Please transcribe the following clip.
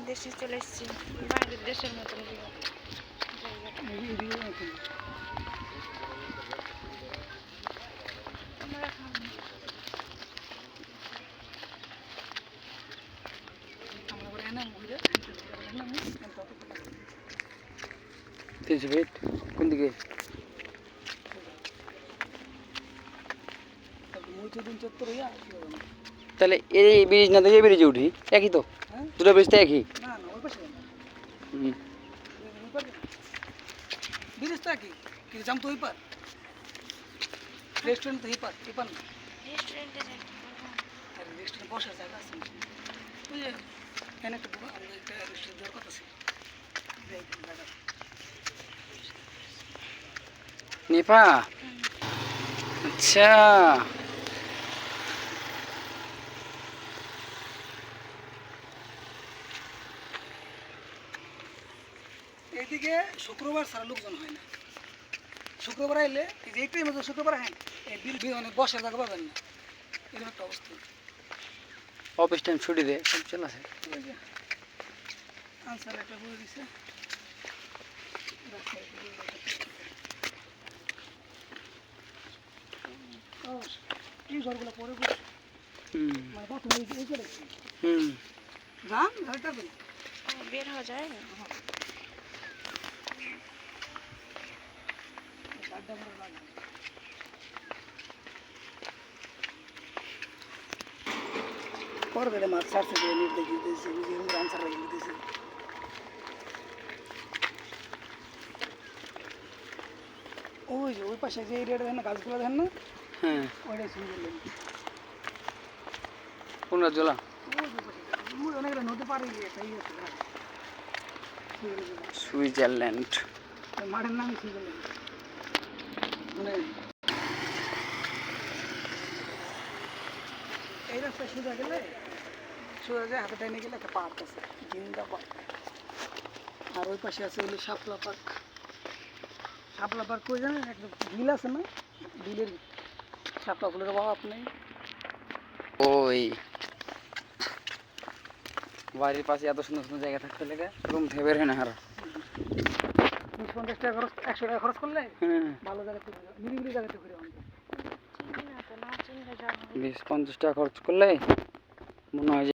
দেশে চলে এসেছি, বাইরের দেশের মতন কোন দিকে? তাহলে এই ব্রিজ না দেখে ব্রিজে উঠি, একই তো? দুটো ব্রিজ তো একই। ব্রিজ তো একই, কিন্তু যাম তো ওই পার, রেস্টুরেন্ট তো এই পার, এই পার না। রেস্টুরেন্টে যাই, রেস্টুরেন্ট বসার জায়গা আছে, ওই যে এখানে একটা আমাদের একটা রেস্টুরেন্ট দেওয়ার কথা ছিল। নেপা, আচ্ছা। এইদিকে শুক্রবার ছাড়া লোকজন হয় না। শুক্রবার আইলে এই যে এইটাই মধ্যে শুক্রবার হ্যাঁ এই বিল মানে বসার জায়গা পাবেন না, এরকম একটা অবস্থা। অফিস টাইম ছুটি দেয়, সব চলে আসে। আনসার একটা বলে দিছে, এই ঘরগুলো পরে মানে প্রথমে এই করে যান ঘরটা বের হওয়া যায় না। করবে রে মাছ ছাড়ছে দিয়ে নিট দেখিয়ে দিয়েছে, বুঝি আনসার লাগিয়ে দিয়েছে। ওই যে ওই পাশে যে এরিয়াটা দেখেন না, গাছগুলো দেখেন না, হ্যাঁ ওইটাই সুইজারল্যান্ড। কোন রাজ্যলা? অনেকটা নদী পাড়ে গিয়ে তাই আছে সুইজারল্যান্ড। মাঠের নামই সুইজারল্যান্ড। মানে এই রাস্তায় সোজা গেলে, সোজা যে হাতে টাইনে গেলে একটা পার্ক আছে, জিন্দা পার্ক। আর ওই পাশে আছে হলো শাপলা পার্ক। শাপলা পার্ক কই জানেন, একটা বিল আছে না, বিলের শাপলা ফুলের অভাব নেই। ওই বাড়ির পাশে এত সুন্দর সুন্দর জায়গা থাকতে লেগে এরকম ভেবে হয় না হারা। 50 টাকা খরচ, 100 টাকা খরচ করলে ভালো জায়গাতে নিরিবিলি জায়গাতে ঘুরে আমাদের 20-50 টাকা খরচ করলে মনে হয়